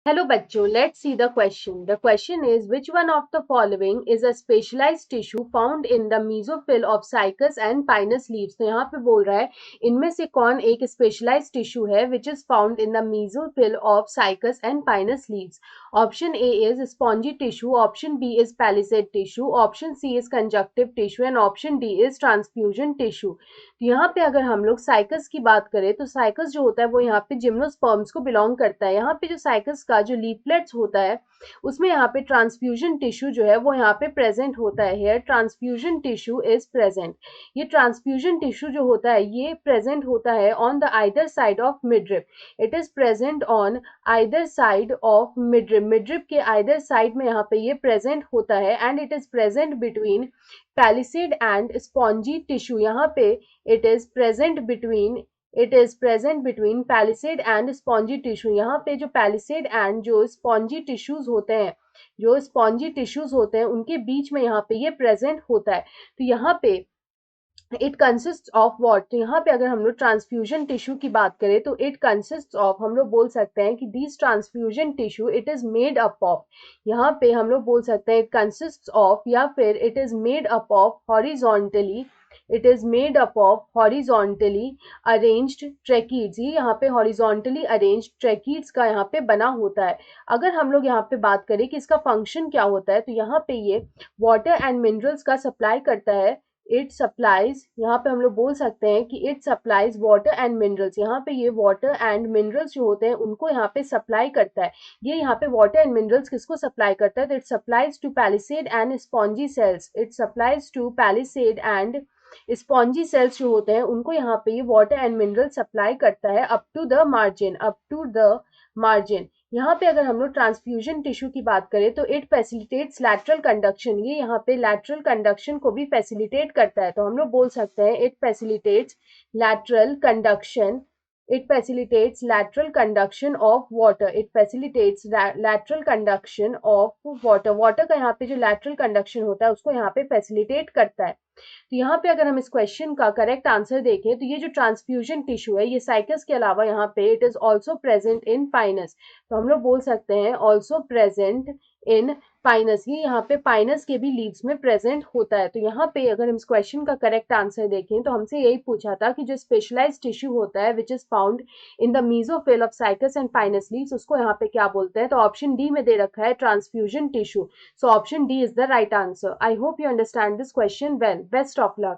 Hello बच्चों, let's see the question. The question is which one of the following is a specialized tissue found in the mesophyll of cycas and pinus leaves? तो यहाँ पे बोल रहा है इनमें से कौन एक specialized tissue है which is found in the mesophyll of cycas and pinus leaves? Option A is spongy tissue, option B is palisade tissue, option C is conjunctive tissue and option D is transfusion tissue. तो यहाँ पे अगर हम लोग cycas की बात करें तो साइकस जो होता है वो यहाँ पे जिम्नोस्पर्म्स को बिलोंग करता है। यहाँ पे जो साइकस का जो लीफलेट्स होता है उसमें यहाँ पे ट्रांसफ्यूजन टिश्यू जो है वो यहाँ पे प्रेजेंट होता है। Here transfusion tissue is present. ये ट्रांसफ्यूजन टिश्यू जो होता है ये प्रेजेंट होता है on the either side of midrib. It is present on either side of midrib. Midrib के आइदर साइड में यहाँ पे ये प्रेजेंट होता है and it is present between palisade and spongy tissue. यहाँ पे it is present between palisade and spongy tissue। यहाँ पे जो palisade and जो spongy tissues होते हैं उनके बीच में यहाँ पे ये present होता है। तो यहाँ पे इट कंसिस्ट ऑफ वॉट, तो यहाँ पे अगर हम लोग ट्रांसफ्यूजन टिश्यू की बात करें तो इट कंसिस्ट ऑफ, हम लोग बोल सकते हैं कि this transfusion tissue it is made up of, यहाँ पे हम लोग बोल सकते हैं इट कंसिस्ट ऑफ या फिर it is made up of horizontally, it is made up of horizontally arranged tracheids. ये यहाँ पे हॉरिजॉन्टली अरेंज्ड ट्रैकीड्स का यहाँ पे बना होता है। अगर हम लोग यहाँ पे बात करें कि इसका फंक्शन क्या होता है तो यहाँ पे ये वाटर एंड मिनरल्स का सप्लाई करता है। इट सप्लाइज, यहाँ पे हम लोग बोल सकते हैं कि it supplies water and minerals. यहाँ पे ये वाटर एंड मिनरल्स जो होते हैं उनको यहाँ पे सप्लाई करता है। ये यहाँ पे वाटर एंड मिनरल्स किसको सप्लाई करता है तो it supplies to palisade and spongy cells. It supplies to palisade and spongy cells जो होते हैं उनको यहाँ पे ये वाटर एंड मिनरल सप्लाई करता है up to the margin, up to the margin. यहाँ पे अगर हम लोग ट्रांसफ्यूजन टिश्यू की बात करें तो इट फैसिलिटेट्स लैटरल कंडक्शन। ये यहाँ पे लैटरल कंडक्शन को भी फैसिलिटेट करता है। तो हम लोग बोल सकते हैं it facilitates lateral conduction, it facilitates lateral conduction of water, it facilitates lateral conduction of water। water का यहाँ पे जो lateral conduction होता है उसको यहाँ पे facilitate करता है। तो यहाँ पे अगर हम इस क्वेश्चन का करेक्ट आंसर देखें तो ये जो ट्रांसफ्यूजन टिश्यू है ये साइकस के अलावा यहाँ पे it is also present in Pinus. तो हम लोग बोल सकते हैं ऑल्सो प्रेजेंट इन पाइनस। ये यहाँ पे पाइनस के भी लीव्स में प्रेजेंट होता है। तो यहाँ पे अगर हम इस क्वेश्चन का करेक्ट आंसर देखें तो हमसे यही पूछा था कि जो स्पेशलाइज्ड टिश्यू होता है which is found in the mesophyll of cycas and Pinus leaves उसको यहाँ पे क्या बोलते हैं। तो ऑप्शन डी में दे रखा है transfusion tissue. So option D is the right answer. I hope you understand this question well. Best of luck.